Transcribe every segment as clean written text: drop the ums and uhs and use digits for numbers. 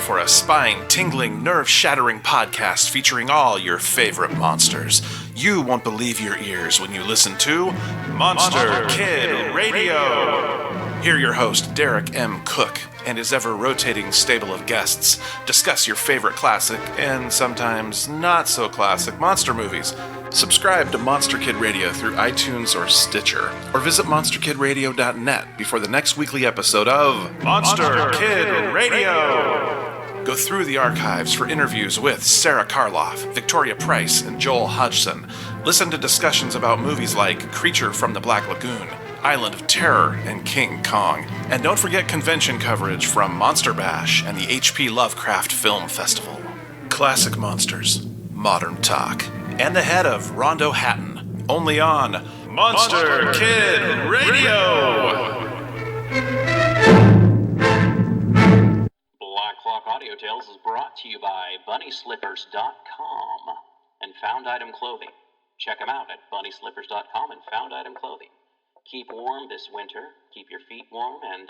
for a spine-tingling, nerve-shattering podcast featuring all your favorite monsters. You won't believe your ears when you listen to Monster Kid Radio. Hear your host, Derek M. Cook, and his ever-rotating stable of guests discuss your favorite classic, and sometimes not-so-classic, monster movies. Subscribe to Monster Kid Radio through iTunes or Stitcher, or visit monsterkidradio.net before the next weekly episode of Monster Kid Radio. Go through the archives for interviews with Sarah Karloff, Victoria Price, and Joel Hodgson. Listen to discussions about movies like Creature from the Black Lagoon, Island of Terror, and King Kong. And don't forget convention coverage from Monster Bash and the H.P. Lovecraft Film Festival. Classic monsters, modern talk, and the head of Rondo Hatton, only on Monster Kid Radio! Black Clock Audio Tales is brought to you by BunnySlippers.com and Found Item Clothing. Check them out at BunnySlippers.com and Found Item Clothing. Keep warm this winter, keep your feet warm, and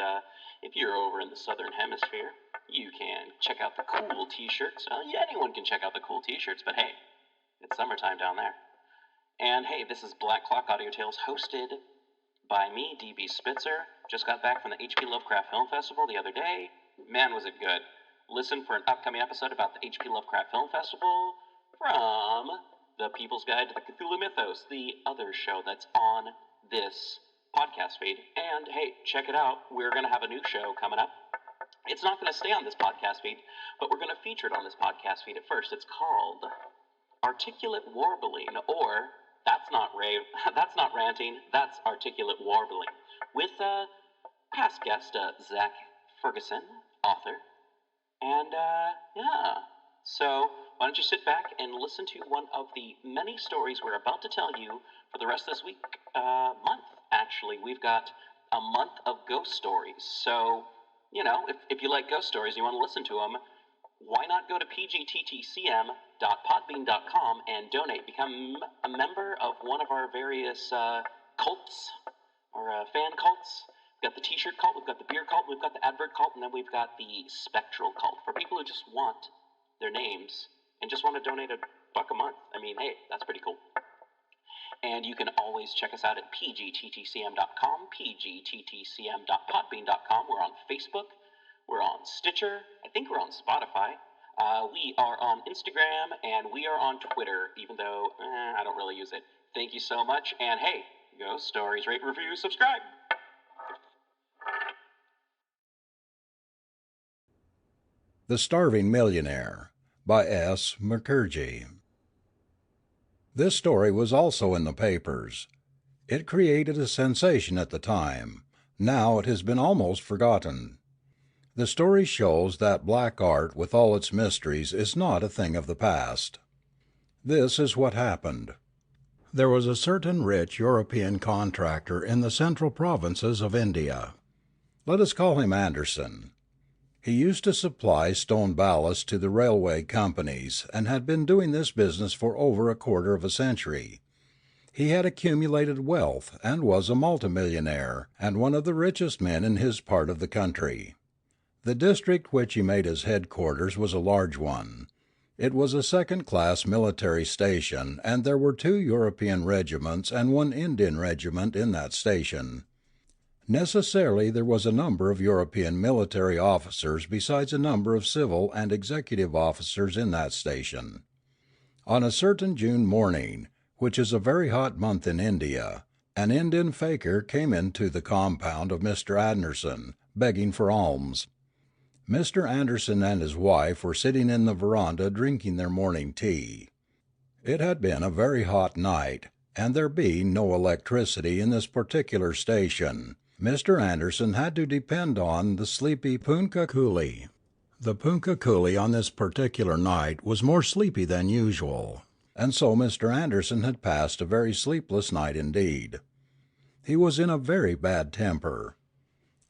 if you're over in the Southern Hemisphere, you can check out the cool t-shirts. Yeah, anyone can check out the cool t-shirts, but hey, it's summertime down there. And hey, this is Black Clock Audio Tales, hosted by me, DB Spitzer. Just got back from the H.P. Lovecraft Film Festival the other day. Man, was it good. Listen for an upcoming episode about the H.P. Lovecraft Film Festival from The People's Guide to the Cthulhu Mythos, the other show that's on this podcast feed. And hey, check it out. We're going to have a new show coming up. It's not going to stay on this podcast feed, but we're going to feature it on this podcast feed at first. It's called Articulate Warbling, or that's not ranting, that's articulate warbling, with past guest Zach Ferguson, author. And yeah, so why don't you sit back and listen to one of the many stories we're about to tell you for the rest of this month. Actually, we've got a month of ghost stories. So, you know, if you like ghost stories, you want to listen to them, why not go to PGttCM.podbean.com and donate? Become a member of one of our various cults, or fan cults. We've got the t-shirt cult, we've got the beer cult, we've got the advert cult, and then we've got the spectral cult, for people who just want their names and just want to donate $1 a month. I mean, hey, that's pretty cool. And you can always check us out at PGttCM.com, PGttCM.podbean.com. We're on Facebook. We're on Stitcher. I think we're on Spotify. We are on Instagram, and we are on Twitter, even though I don't really use it. Thank you so much, and hey, ghost stories, rate, review, subscribe. The Starving Millionaire by S. Mukherjee. This story was also in the papers. It created a sensation at the time. Now it has been almost forgotten. The story shows that black art, with all its mysteries, is not a thing of the past. This is what happened. There was a certain rich European contractor in the central provinces of India. Let us call him Anderson. He used to supply stone ballast to the railway companies, and had been doing this business for over 1/4 of a century. He had accumulated wealth, and was a multimillionaire, and one of the richest men in his part of the country. The district which he made his headquarters was a large one. It was a second-class military station, and there were 2 European regiments and 1 Indian regiment in that station. Necessarily there was a number of European military officers besides a number of civil and executive officers in that station. On a certain June morning, which is a very hot month in India, an Indian fakir came into the compound of Mr. Anderson, begging for alms. Mr. Anderson and his wife were sitting in the veranda drinking their morning tea. It had been a very hot night, and there being no electricity in this particular station, Mr. Anderson had to depend on the sleepy punkah coolie. The punkah coolie on this particular night was more sleepy than usual, and so Mr. Anderson had passed a very sleepless night indeed. He was in a very bad temper.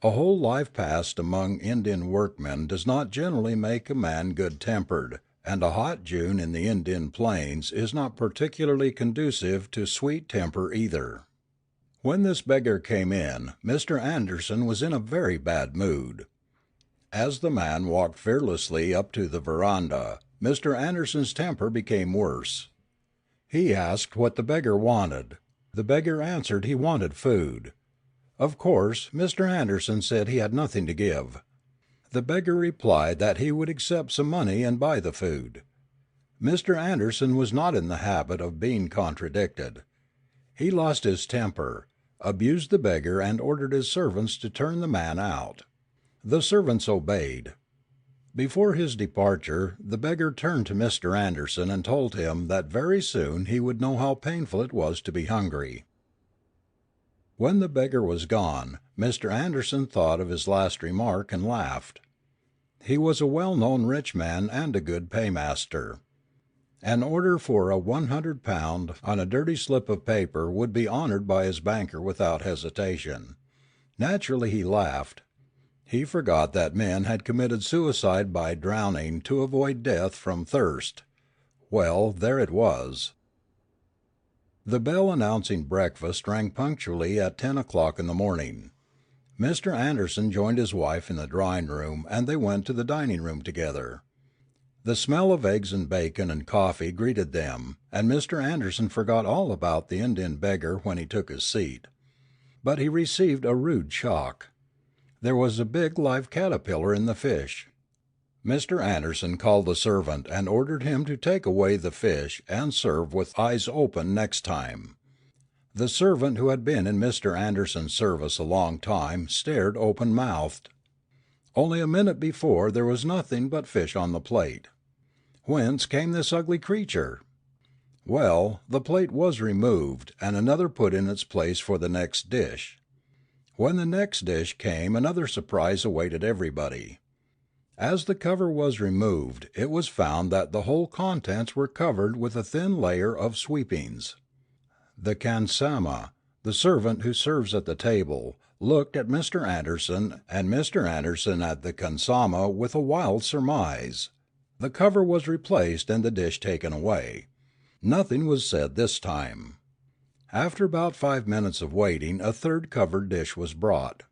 A whole life passed among Indian workmen does not generally make a man good-tempered, and a hot June in the Indian plains is not particularly conducive to sweet temper either. When this beggar came in, Mr. Anderson was in a very bad mood. As the man walked fearlessly up to the veranda, Mr. Anderson's temper became worse. He asked what the beggar wanted. The beggar answered he wanted food. Of course, Mr. Anderson said he had nothing to give. The beggar replied that he would accept some money and buy the food. Mr. Anderson was not in the habit of being contradicted. He lost his temper, abused the beggar, and ordered his servants to turn the man out. The servants obeyed. Before his departure, the beggar turned to Mr. Anderson and told him that very soon he would know how painful it was to be hungry. When the beggar was gone, Mr. Anderson thought of his last remark and laughed. He was a well-known rich man and a good paymaster. An order for £100 on a dirty slip of paper would be honored by his banker without hesitation. Naturally he laughed. He forgot that men had committed suicide by drowning to avoid death from thirst. Well, there it was. The bell announcing breakfast rang punctually at 10 o'clock in the morning. Mr. Anderson joined his wife in the drawing-room, and they went to the dining-room together. The smell of eggs and bacon and coffee greeted them, and Mr. Anderson forgot all about the Indian beggar when he took his seat. But he received a rude shock. There was a big live caterpillar in the fish. Mr. Anderson called the servant and ordered him to take away the fish and serve with eyes open next time. The servant, who had been in Mr. Anderson's service a long time, stared open-mouthed. Only a minute before there was nothing but fish on the plate. Whence came this ugly creature? Well, the plate was removed, and another put in its place for the next dish. When the next dish came, another surprise awaited everybody. As the cover was removed, it was found that the whole contents were covered with a thin layer of sweepings. The khansama, the servant who serves at the table, looked at Mr. Anderson, and Mr. Anderson at the khansama with a wild surmise. The cover was replaced and the dish taken away. Nothing was said this time. After about 5 minutes of waiting, a third covered dish was brought.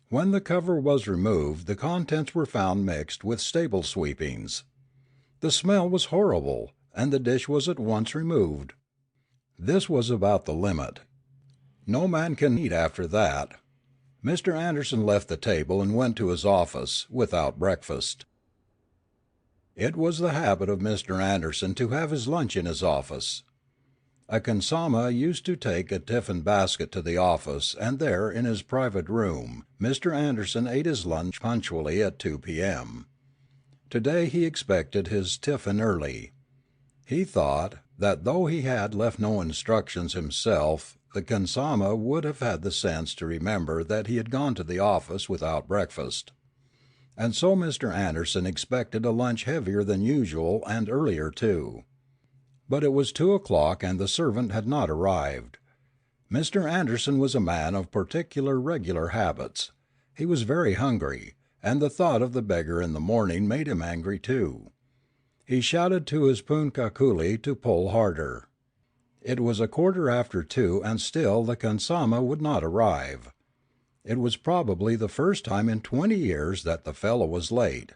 When the cover was removed, the contents were found mixed with stable sweepings. The smell was horrible, and the dish was at once removed. This was about the limit. No man can eat after that. Mr. Anderson left the table and went to his office, without breakfast. It was the habit of Mr. Anderson to have his lunch in his office. A khansama used to take a tiffin basket to the office, and there, in his private room, Mr. Anderson ate his lunch punctually at 2 p.m. Today he expected his tiffin early. He thought that though he had left no instructions himself, the khansama would have had the sense to remember that he had gone to the office without breakfast. And so Mr. Anderson expected a lunch heavier than usual and earlier too. But it was 2 o'clock and the servant had not arrived. Mr. Anderson was a man of particular regular habits. He was very hungry, and the thought of the beggar in the morning made him angry too. He shouted to his punkah coolie to pull harder. It was 2:15, and still the khansama would not arrive. It was probably the first time in 20 years that the fellow was late.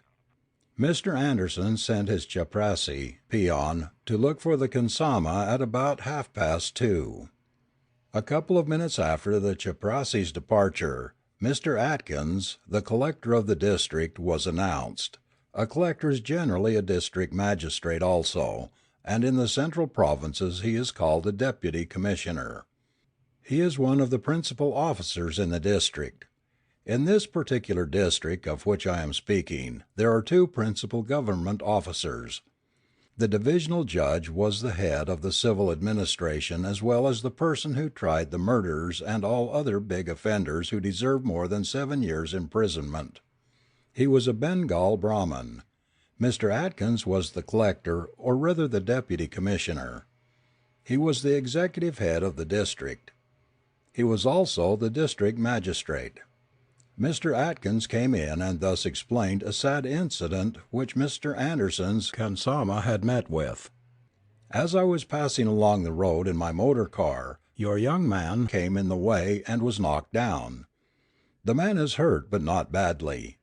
Mr. Anderson sent his chaprassi peon to look for the khansama at about 2:30. A couple of minutes after the chaprassi's departure, Mr. Atkins, the collector of the district, was announced. A collector is generally a district magistrate also, and in the central provinces he is called a deputy commissioner. He is one of the principal officers in the district. In this particular district of which I am speaking, there are two principal government officers. The divisional judge was the head of the civil administration as well as the person who tried the murderers and all other big offenders who deserved more than 7 years' imprisonment. He was a Bengal Brahmin. Mr. Atkins was the collector, or rather the deputy commissioner. He was the executive head of the district. He was also the district magistrate. Mr. Atkins came in and thus explained a sad incident which Mr. Anderson's khansama had met with. As I was passing along the road in my motor car, your young man came in the way and was knocked down. The man is hurt, but not badly.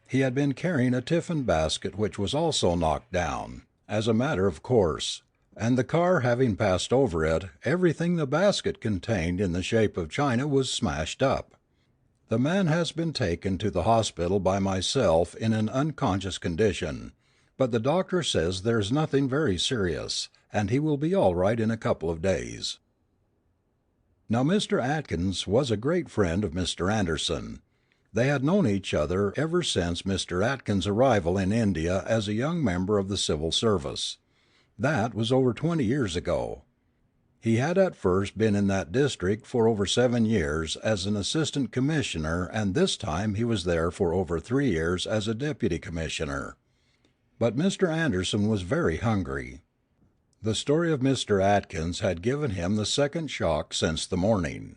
He had been carrying a tiffin basket which was also knocked down, as a matter of course, and the car having passed over it, everything the basket contained in the shape of china was smashed up. The man has been taken to the hospital by myself in an unconscious condition, but the doctor says there is nothing very serious, and he will be all right in a couple of days." Now Mr. Atkins was a great friend of Mr. Anderson. They had known each other ever since Mr. Atkins' arrival in India as a young member of the civil service. That was over 20 years ago. He had at first been in that district for over 7 years as an assistant commissioner, and this time he was there for over 3 years as a deputy commissioner. But Mr. Anderson was very hungry. The story of Mr. Atkins had given him the second shock since the morning.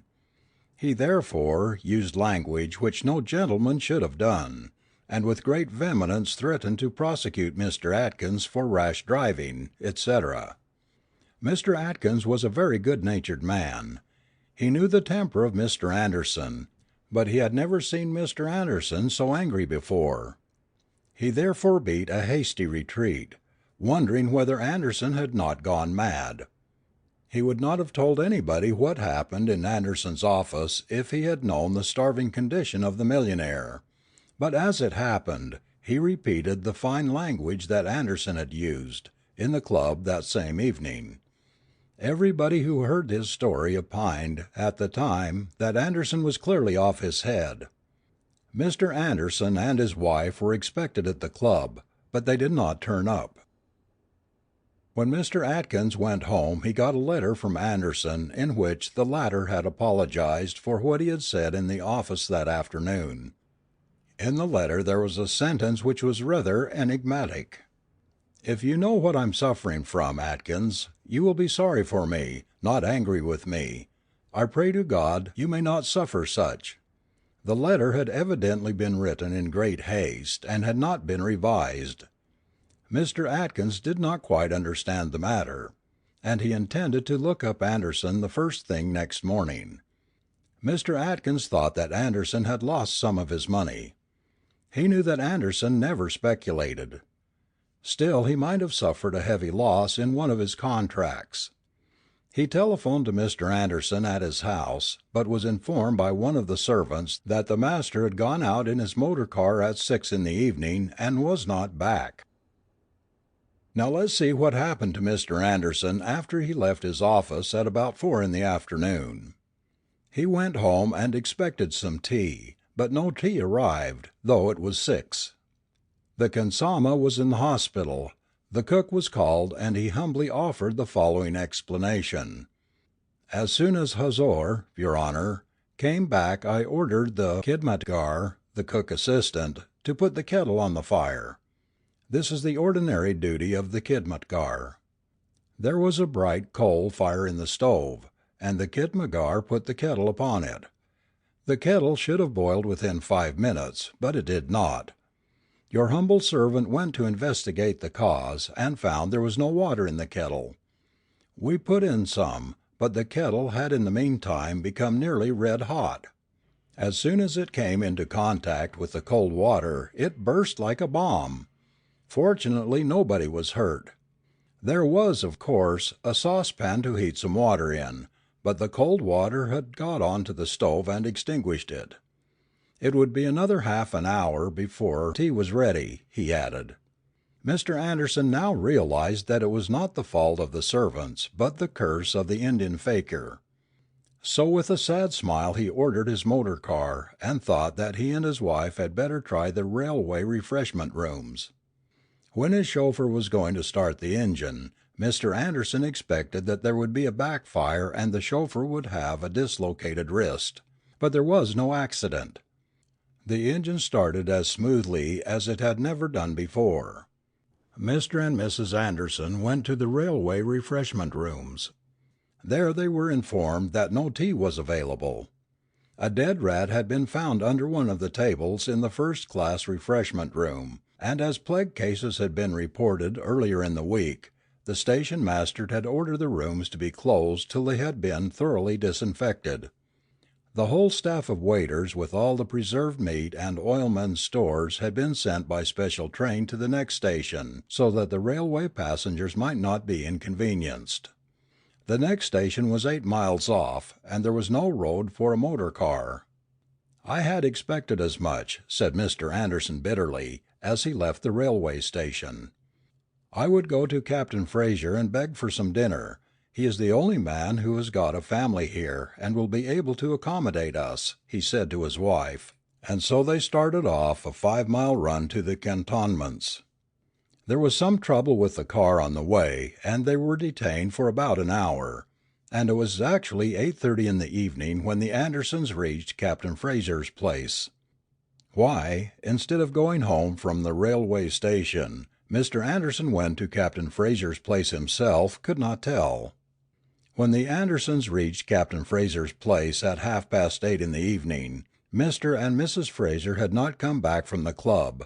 He therefore used language which no gentleman should have done, and with great vehemence threatened to prosecute Mr. Atkins for rash driving, etc. Mr. Atkins was a very good-natured man. He knew the temper of Mr. Anderson, but he had never seen Mr. Anderson so angry before. He therefore beat a hasty retreat, wondering whether Anderson had not gone mad. He would not have told anybody what happened in Anderson's office if he had known the starving condition of the millionaire. But as it happened, he repeated the fine language that Anderson had used, in the club that same evening. Everybody who heard his story opined at the time that Anderson was clearly off his head. Mr. Anderson and his wife were expected at the club, but they did not turn up. When Mr. Atkins went home he got a letter from Anderson in which the latter had apologized for what he had said in the office that afternoon. In the letter there was a sentence which was rather enigmatic. "If you know what I'm suffering from, Atkins, you will be sorry for me, not angry with me. I pray to God you may not suffer such." The letter had evidently been written in great haste, and had not been revised. Mr. Atkins did not quite understand the matter, and he intended to look up Anderson the first thing next morning. Mr. Atkins thought that Anderson had lost some of his money. He knew that Anderson never speculated. Still he might have suffered a heavy loss in one of his contracts. He telephoned to Mr. Anderson at his house, but was informed by one of the servants that the master had gone out in his motor car at 6 in the evening and was not back. Now let's see what happened to Mr. Anderson after he left his office at about 4 in the afternoon. He went home and expected some tea, but no tea arrived, though it was 6. The khansama was in the hospital. The cook was called, and he humbly offered the following explanation: "As soon as Hazor, your Honor, came back I ordered the khidmatgar, the cook assistant, to put the kettle on the fire. This is the ordinary duty of the khidmatgar." There was a bright coal fire in the stove, and the khidmatgar put the kettle upon it. The kettle should have boiled within 5 minutes, but it did not. Your humble servant went to investigate the cause, and found there was no water in the kettle. We put in some, but the kettle had in the meantime become nearly red hot. As soon as it came into contact with the cold water it burst like a bomb. Fortunately nobody was hurt. There was, of course, a saucepan to heat some water in, but the cold water had got on to the stove and extinguished it. It would be another half an hour before tea was ready, he added. Mr. Anderson now realized that it was not the fault of the servants, but the curse of the Indian fakir. So with a sad smile he ordered his motor car, and thought that he and his wife had better try the railway refreshment rooms. When his chauffeur was going to start the engine, Mr. Anderson expected that there would be a backfire and the chauffeur would have a dislocated wrist. But there was no accident. The engine started as smoothly as it had never done before. Mr. and Mrs. Anderson went to the railway refreshment rooms. There they were informed that no tea was available. A dead rat had been found under one of the tables in the first-class refreshment room, and as plague cases had been reported earlier in the week, the station master had ordered the rooms to be closed till they had been thoroughly disinfected. The whole staff of waiters with all the preserved meat and oilmen's stores had been sent by special train to the next station, so that the railway passengers might not be inconvenienced. The next station was 8 miles off, and there was no road for a motor car. "I had expected as much," said Mr. Anderson bitterly, as he left the railway station. "I would go to Captain Fraser and beg for some dinner. He is the only man who has got a family here, and will be able to accommodate us," he said to his wife, and so they started off a 5-mile run to the cantonments. There was some trouble with the car on the way, and they were detained for about an hour, and it was actually 8:30 in the evening when the Andersons reached Captain Fraser's place. Why, instead of going home from the railway station, Mr. Anderson went to Captain Fraser's place himself, could not tell. When the Andersons reached Captain Fraser's place at 8:30 in the evening, Mr. and Mrs. Fraser had not come back from the club,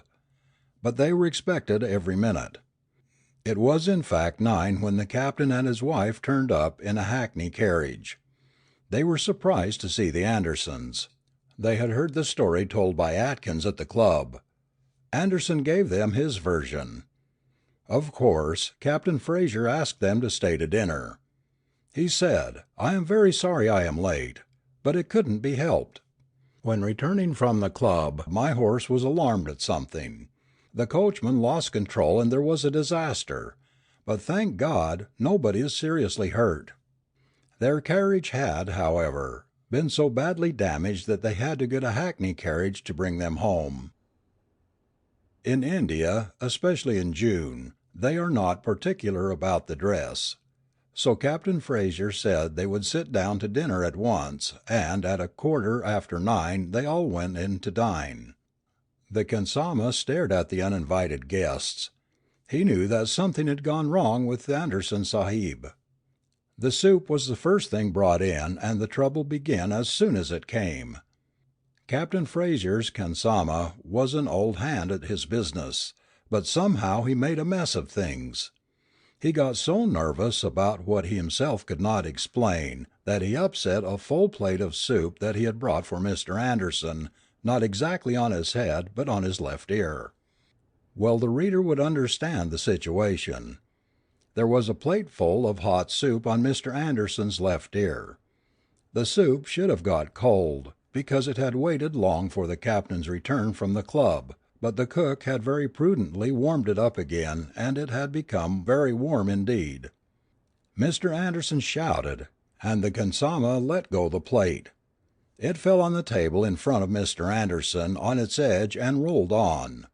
but they were expected every minute. It was in fact 9 when the captain and his wife turned up in a hackney carriage. They were surprised to see the Andersons. They had heard the story told by Atkins at the club. Anderson gave them his version. Of course, Captain Fraser asked them to stay to dinner. He said, "I am very sorry I am late, but it couldn't be helped. When returning from the club my horse was alarmed at something. The coachman lost control and there was a disaster, but thank God nobody is seriously hurt." Their carriage had, however, been so badly damaged that they had to get a hackney carriage to bring them home. In India, especially in June, they are not particular about the dress. So Captain Fraser said they would sit down to dinner at once, and at 9:15 they all went in to dine. The khansama stared at the uninvited guests. He knew that something had gone wrong with Anderson Sahib. The soup was the first thing brought in, and the trouble began as soon as it came. Captain Fraser's khansama was an old hand at his business, but somehow he made a mess of things. He got so nervous about what he himself could not explain that he upset a full plate of soup that he had brought for Mr. Anderson, not exactly on his head, but on his left ear. Well, the reader would understand the situation. There was a plateful of hot soup on Mr. Anderson's left ear. The soup should have got cold, because it had waited long for the captain's return from the club, but the cook had very prudently warmed it up again, and it had become very warm indeed. Mr. Anderson shouted, and the khansama let go the plate. It fell on the table in front of Mr. Anderson on its edge and rolled on.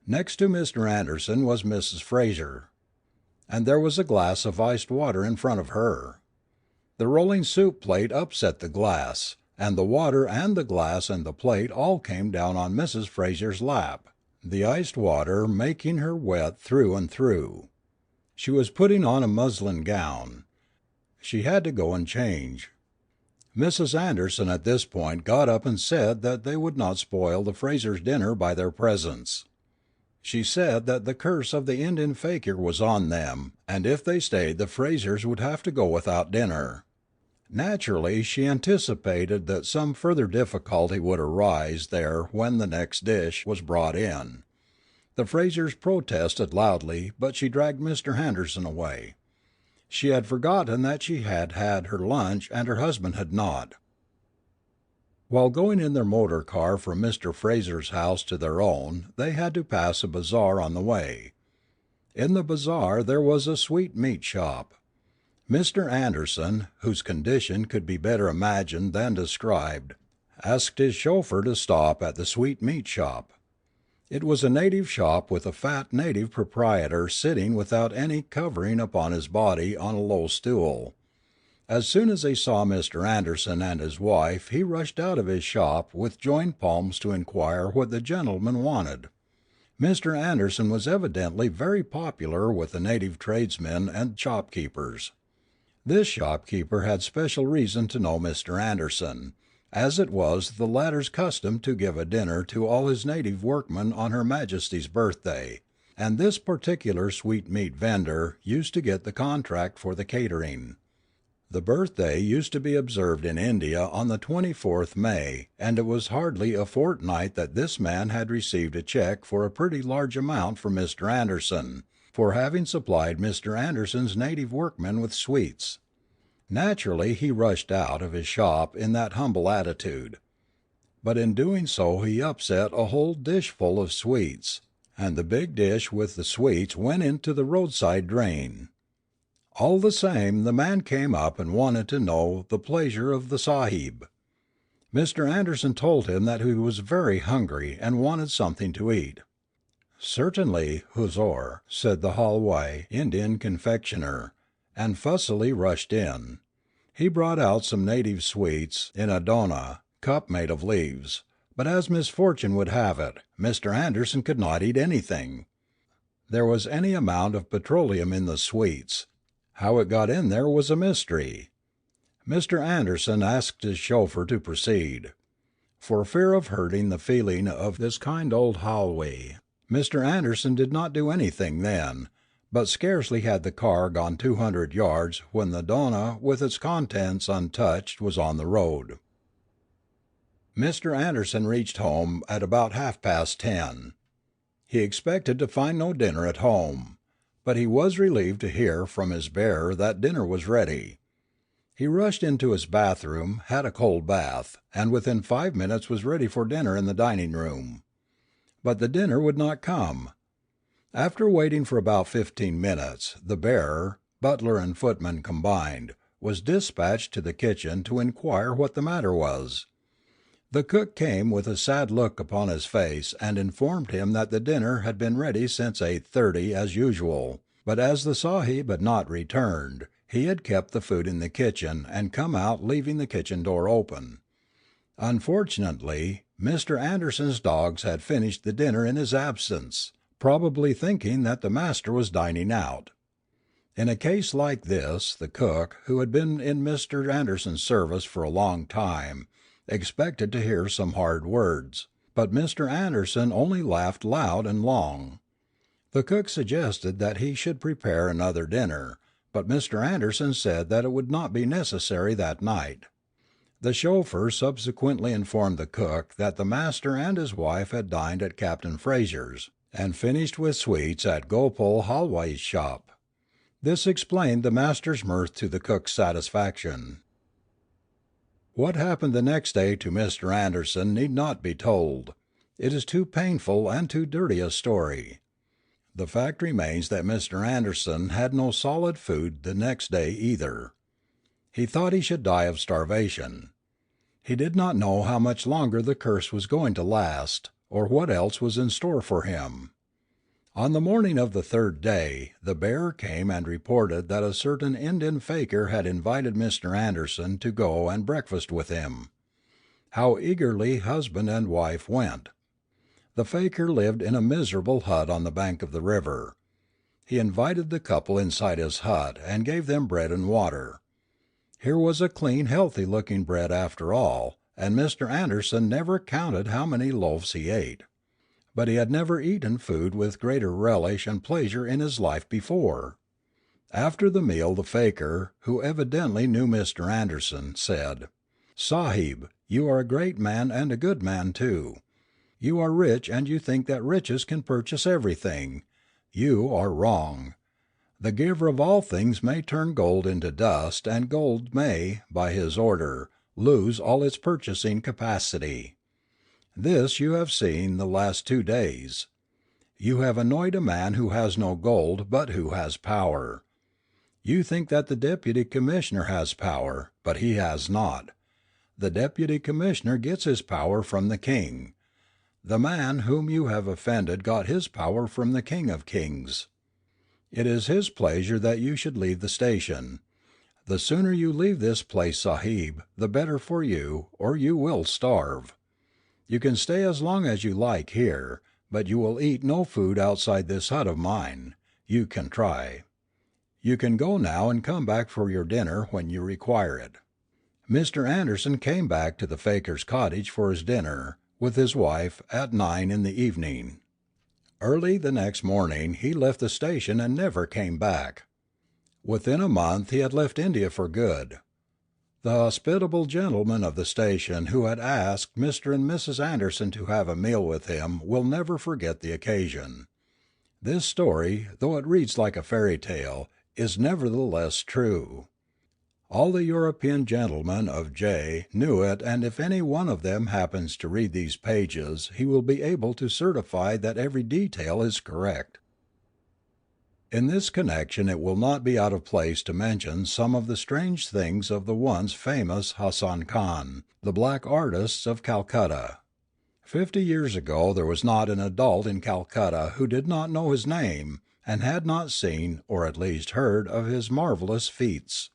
Next to Mr. Anderson was Mrs. Fraser, and there was a glass of iced water in front of her. The rolling soup plate upset the glass, and the water and the glass and the plate all came down on Mrs. Fraser's lap, the iced water making her wet through and through. She was putting on a muslin gown. She had to go and change. Mrs. Anderson at this point got up and said that they would not spoil the Frasers' dinner by their presence. She said that the curse of the Indian fakir was on them, and if they stayed the Frasers would have to go without dinner. Naturally, she anticipated that some further difficulty would arise there when the next dish was brought in. The Frasers protested loudly, but she dragged Mr. Anderson away. She had forgotten that she had had her lunch and her husband had not. While going in their motor car from Mr. Fraser's house to their own, they had to pass a bazaar on the way. In the bazaar there was a sweetmeat shop. Mr. Anderson, whose condition could be better imagined than described, asked his chauffeur to stop at the sweetmeat shop. It was a native shop with a fat native proprietor sitting without any covering upon his body on a low stool. As soon as he saw Mr. Anderson and his wife he rushed out of his shop with joined palms to inquire what the gentleman wanted. Mr. Anderson was evidently very popular with the native tradesmen and shopkeepers. This shopkeeper had special reason to know Mr. Anderson, as it was the latter's custom to give a dinner to all his native workmen on Her Majesty's birthday, and this particular sweetmeat vendor used to get the contract for the catering. The birthday used to be observed in India on the 24th May, and it was hardly a fortnight that this man had received a check for a pretty large amount from Mr. Anderson, for having supplied Mr. Anderson's native workmen with sweets. Naturally he rushed out of his shop in that humble attitude. But in doing so he upset a whole dishful of sweets, and the big dish with the sweets went into the roadside drain. All the same, the man came up and wanted to know the pleasure of the Sahib. Mr. Anderson told him that he was very hungry and wanted something to eat. "Certainly, Huzoor," said the Halwai Indian confectioner, and fussily rushed in. He brought out some native sweets in a dona cup made of leaves, but as misfortune would have it, Mr. Anderson could not eat anything. There was any amount of petroleum in the sweets. How it got in there was a mystery. Mr. Anderson asked his chauffeur to proceed. For fear of hurting the feeling of this kind old Halwai, Mr. Anderson did not do anything then, but scarcely had the car gone 200 yards when the dona with its contents untouched was on the road. Mr. Anderson reached home at about 10:30. He expected to find no dinner at home, but he was relieved to hear from his bearer that dinner was ready. He rushed into his bathroom, had a cold bath, and within 5 minutes was ready for dinner in the dining room. But the dinner would not come. After waiting for about 15 minutes, the bearer, butler and footman combined, was dispatched to the kitchen to inquire what the matter was. The cook came with a sad look upon his face and informed him that the dinner had been ready since 8:30 as usual, but as the Sahib had not returned, he had kept the food in the kitchen and come out leaving the kitchen door open. Unfortunately, Mr. Anderson's dogs had finished the dinner in his absence, probably thinking that the master was dining out. In a case like this, the cook, who had been in Mr. Anderson's service for a long time, expected to hear some hard words, but Mr. Anderson only laughed loud and long. The cook suggested that he should prepare another dinner, but Mr. Anderson said that it would not be necessary that night. The chauffeur subsequently informed the cook that the master and his wife had dined at Captain Fraser's, and finished with sweets at Gopal Halwai's shop. This explained the master's mirth to the cook's satisfaction. What happened the next day to Mr. Anderson need not be told. It is too painful and too dirty a story. The fact remains that Mr. Anderson had no solid food the next day either. He thought he should die of starvation. He did not know how much longer the curse was going to last, or what else was in store for him. On the morning of the third day, the bearer came and reported that a certain Indian fakir had invited Mr. Anderson to go and breakfast with him. How eagerly husband and wife went. The fakir lived in a miserable hut on the bank of the river. He invited the couple inside his hut and gave them bread and water. Here was a clean, healthy-looking bread after all, and Mr. Anderson never counted how many loaves he ate. But he had never eaten food with greater relish and pleasure in his life before. After the meal the fakir, who evidently knew Mr. Anderson, said, "Sahib, you are a great man and a good man too. You are rich and you think that riches can purchase everything. You are wrong. The giver of all things may turn gold into dust, and gold may, by his order, lose all its purchasing capacity. This you have seen the last 2 days. You have annoyed a man who has no gold, but who has power. You think that the deputy commissioner has power, but he has not. The deputy commissioner gets his power from the king. The man whom you have offended got his power from the King of Kings. It is his pleasure that you should leave the station. The sooner you leave this place, Sahib, the better for you, or you will starve. You can stay as long as you like here, but you will eat no food outside this hut of mine. You can try. You can go now and come back for your dinner when you require it." Mr. Anderson came back to the fakir's cottage for his dinner, with his wife, at 9 in the evening. Early the next morning he left the station and never came back. Within a month he had left India for good. The hospitable gentleman of the station who had asked Mr. and Mrs. Anderson to have a meal with him will never forget the occasion. This story, though it reads like a fairy tale, is nevertheless true. All the European gentlemen of J knew it, and if any one of them happens to read these pages he will be able to certify that every detail is correct. In this connection it will not be out of place to mention some of the strange things of the once famous Hassan Khan, the black artist of Calcutta. 50 years ago there was not an adult in Calcutta who did not know his name, and had not seen, or at least heard, of his marvellous feats.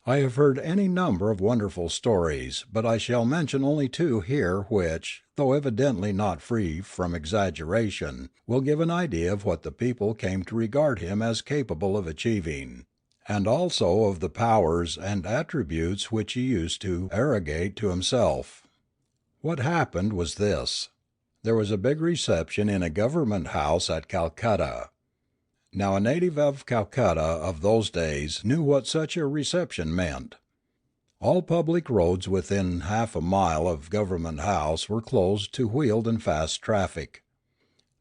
I have heard any number of wonderful stories, but I shall mention only two here which, though evidently not free from exaggeration, will give an idea of what the people came to regard him as capable of achieving, and also of the powers and attributes which he used to arrogate to himself. What happened was this. There was a big reception in a government house at Calcutta. Now a native of Calcutta of those days knew what such a reception meant. All public roads within half a mile of Government House were closed to wheeled and fast traffic.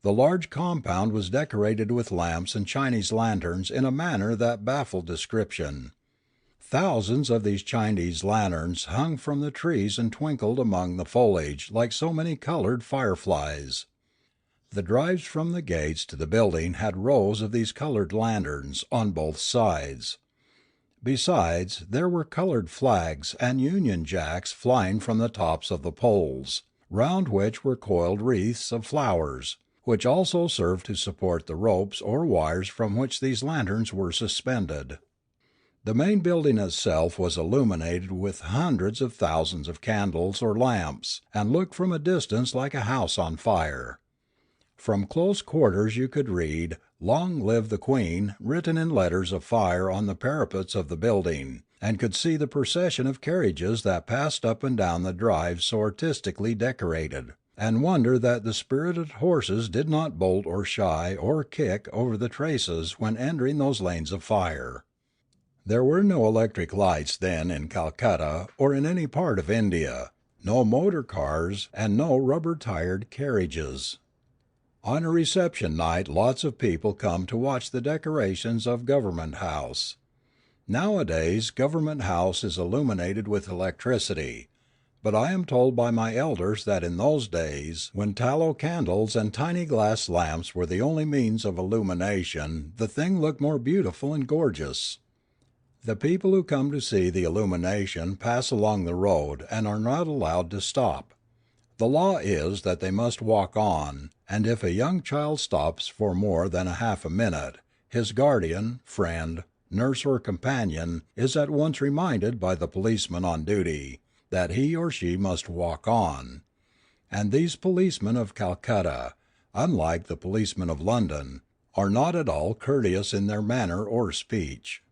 The large compound was decorated with lamps and Chinese lanterns in a manner that baffled description. Thousands of these Chinese lanterns hung from the trees and twinkled among the foliage like so many colored fireflies. The drives from the gates to the building had rows of these colored lanterns on both sides. Besides, there were colored flags and Union Jacks flying from the tops of the poles, round which were coiled wreaths of flowers, which also served to support the ropes or wires from which these lanterns were suspended. The main building itself was illuminated with hundreds of thousands of candles or lamps, and looked from a distance like a house on fire. From close quarters you could read, "Long live the Queen," written in letters of fire on the parapets of the building, and could see the procession of carriages that passed up and down the drive so artistically decorated, and wonder that the spirited horses did not bolt or shy or kick over the traces when entering those lanes of fire. There were no electric lights then in Calcutta or in any part of India, no motor cars, and no rubber-tired carriages. On a reception night lots of people come to watch the decorations of Government House. Nowadays Government House is illuminated with electricity, but I am told by my elders that in those days, when tallow candles and tiny glass lamps were the only means of illumination, the thing looked more beautiful and gorgeous. The people who come to see the illumination pass along the road and are not allowed to stop. The law is that they must walk on, and if a young child stops for more than half a minute, his guardian, friend, nurse or companion is at once reminded by the policeman on duty that he or she must walk on. And these policemen of Calcutta, unlike the policemen of London, are not at all courteous in their manner or speech.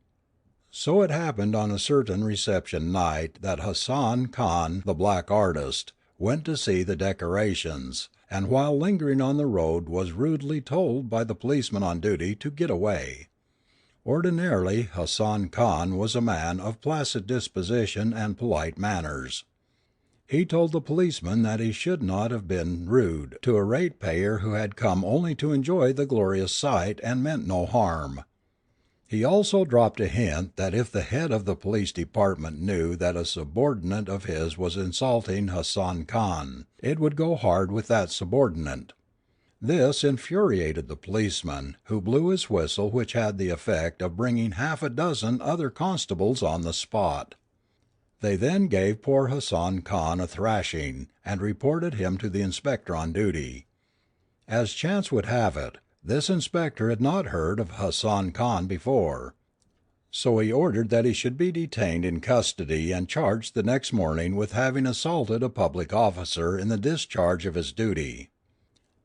So it happened on a certain reception night that Hassan Khan, the black artist, went to see the decorations, and while lingering on the road was rudely told by the policeman on duty to get away. Ordinarily Hassan Khan was a man of placid disposition and polite manners. He told the policeman that he should not have been rude to a ratepayer who had come only to enjoy the glorious sight and meant no harm. He also dropped a hint that if the head of the police department knew that a subordinate of his was insulting Hassan Khan, it would go hard with that subordinate. This infuriated the policeman, who blew his whistle, which had the effect of bringing half a dozen other constables on the spot. They then gave poor Hassan Khan a thrashing, and reported him to the inspector on duty. As chance would have it, this inspector had not heard of Hassan Khan before, so he ordered that he should be detained in custody and charged the next morning with having assaulted a public officer in the discharge of his duty.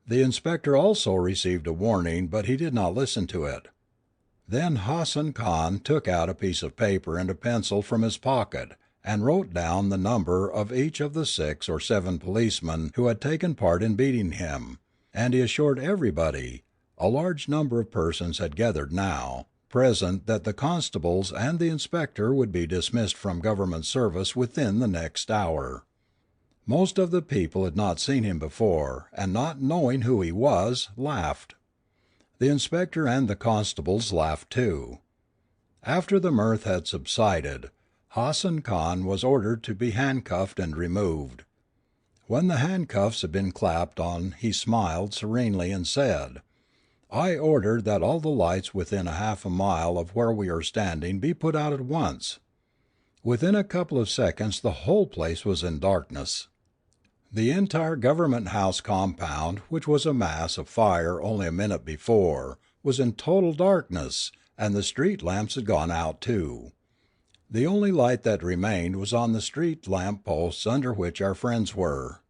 The inspector also received a warning, but he did not listen to it. Then Hassan Khan took out a piece of paper and a pencil from his pocket, and wrote down the number of each of the 6 or 7 policemen who had taken part in beating him, and he assured everybody, a large number of persons had gathered now, present that the constables and the inspector would be dismissed from government service within the next hour. Most of the people had not seen him before, and not knowing who he was, laughed. The inspector and the constables laughed too. After the mirth had subsided, Hassan Khan was ordered to be handcuffed and removed. When the handcuffs had been clapped on he smiled serenely and said, "I order that all the lights within a half a mile of where we are standing be put out at once." Within a couple of seconds the whole place was in darkness. The entire Government House compound, which was a mass of fire only a minute before, was in total darkness, and the street lamps had gone out too. The only light that remained was on the street lamp posts under which our friends were.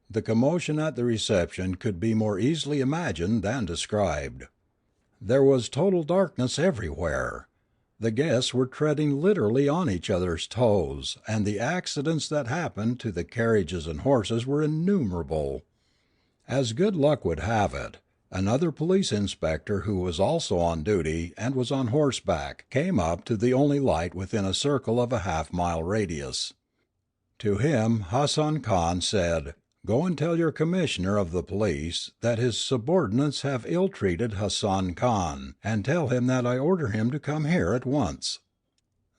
The commotion at the reception could be more easily imagined than described. There was total darkness everywhere. The guests were treading literally on each other's toes, and the accidents that happened to the carriages and horses were innumerable. As good luck would have it, another police inspector who was also on duty and was on horseback came up to the only light within a circle of a half-mile radius. To him Hassan Khan said, "Go and tell your commissioner of the police that his subordinates have ill-treated Hassan Khan, and tell him that I order him to come here at once."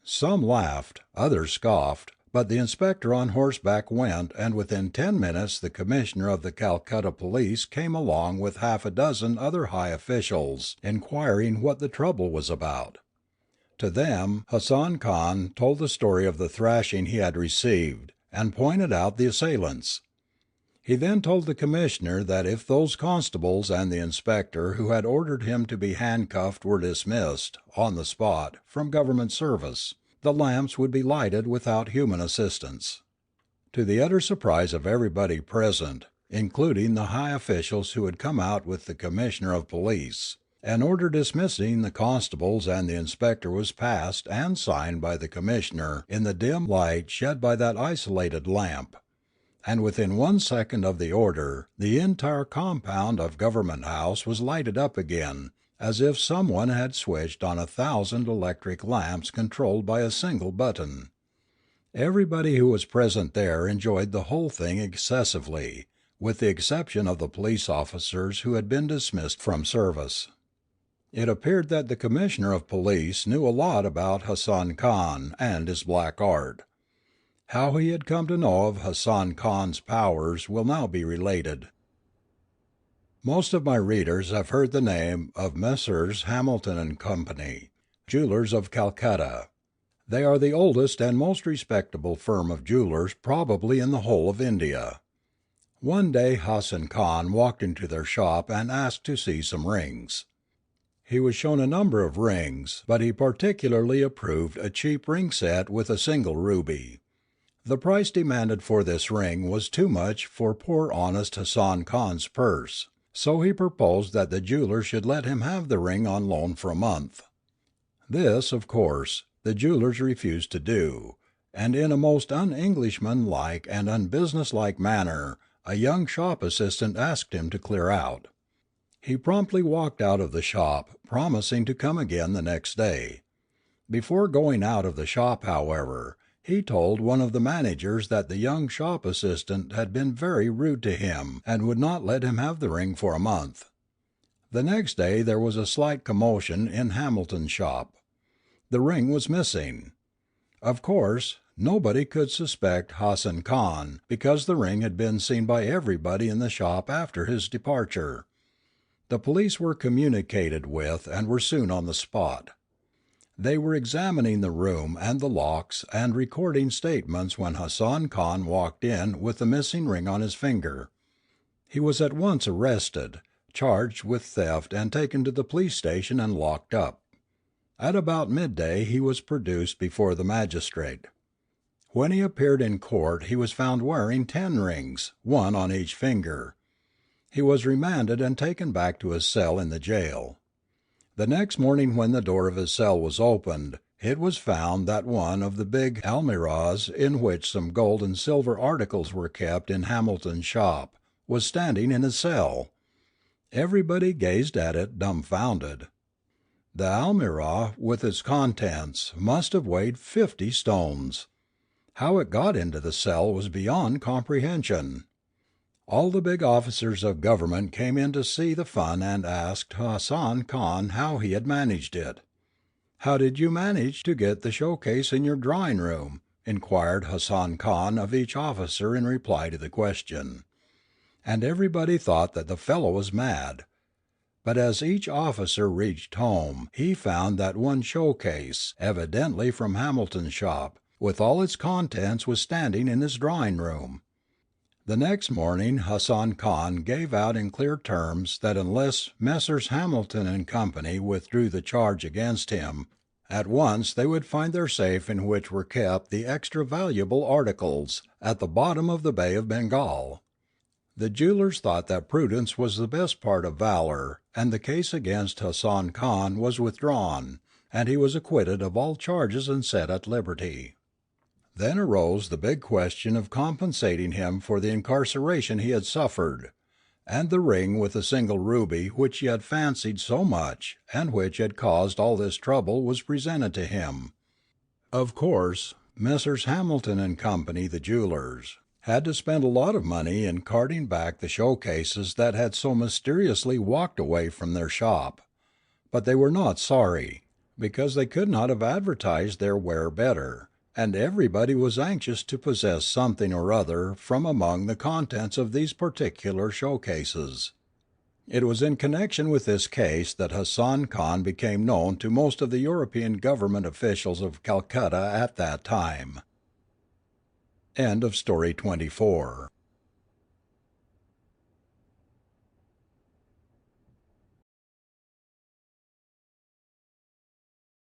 Some laughed, others scoffed, but the inspector on horseback went, and within 10 minutes the commissioner of the Calcutta police came along with half a dozen other high officials, inquiring what the trouble was about. To them Hassan Khan told the story of the thrashing he had received, and pointed out the assailants. He then told the commissioner that if those constables and the inspector who had ordered him to be handcuffed were dismissed, on the spot, from government service, the lamps would be lighted without human assistance. To the utter surprise of everybody present, including the high officials who had come out with the commissioner of police, an order dismissing the constables and the inspector was passed and signed by the commissioner in the dim light shed by that isolated lamp. And within 1 second of the order, the entire compound of Government House was lighted up again, as if someone had switched on 1,000 electric lamps controlled by a single button. Everybody who was present there enjoyed the whole thing excessively, with the exception of the police officers who had been dismissed from service. It appeared that the commissioner of police knew a lot about Hassan Khan and his black art. How he had come to know of Hassan Khan's powers will now be related. Most of my readers have heard the name of Messrs. Hamilton and Company, jewelers of Calcutta. They are the oldest and most respectable firm of jewelers probably in the whole of India. One day Hassan Khan walked into their shop and asked to see some rings. He was shown a number of rings, but he particularly approved a cheap ring set with a single ruby. The price demanded for this ring was too much for poor honest Hassan Khan's purse, so he proposed that the jeweler should let him have the ring on loan for a month. This, of course, the jewelers refused to do, and in a most un-Englishman-like and unbusinesslike manner a young shop assistant asked him to clear out. He promptly walked out of the shop, promising to come again the next day. Before going out of the shop, however, he told one of the managers that the young shop assistant had been very rude to him and would not let him have the ring for a month. The next day there was a slight commotion in Hamilton's shop. The ring was missing. Of course, nobody could suspect Hassan Khan, because the ring had been seen by everybody in the shop after his departure. The police were communicated with and were soon on the spot. They were examining the room and the locks and recording statements when Hassan Khan walked in with the missing ring on his finger. He was at once arrested, charged with theft and taken to the police station and locked up. At about midday he was produced before the magistrate. When he appeared in court he was found wearing 10 rings, 1 on each finger. He was remanded and taken back to his cell in the jail. The next morning when the door of his cell was opened, it was found that one of the big almirahs in which some gold and silver articles were kept in Hamilton's shop was standing in his cell. Everybody gazed at it dumbfounded. The almirah with its contents must have weighed 50 stones. How it got into the cell was beyond comprehension. All the big officers of government came in to see the fun and asked Hassan Khan how he had managed it. "How did you manage to get the showcase in your drawing room?" inquired Hassan Khan of each officer in reply to the question. And everybody thought that the fellow was mad. But as each officer reached home he found that one showcase, evidently from Hamilton's shop, with all its contents was standing in his drawing room. The next morning Hassan Khan gave out in clear terms that unless Messrs. Hamilton and Company withdrew the charge against him, at once they would find their safe in which were kept the extra valuable articles, at the bottom of the Bay of Bengal. The jewelers thought that prudence was the best part of valor, and the case against Hassan Khan was withdrawn, and he was acquitted of all charges and set at liberty. Then arose the big question of compensating him for the incarceration he had suffered, and the ring with the single ruby which he had fancied so much and which had caused all this trouble was presented to him. Of course, Messrs. Hamilton and Company, the jewelers, had to spend a lot of money in carting back the showcases that had so mysteriously walked away from their shop. But they were not sorry, because they could not have advertised their ware better, and everybody was anxious to possess something or other from among the contents of these particular showcases. It was in connection with this case that Hassan Khan became known to most of the European government officials of Calcutta at that time. End of story 24.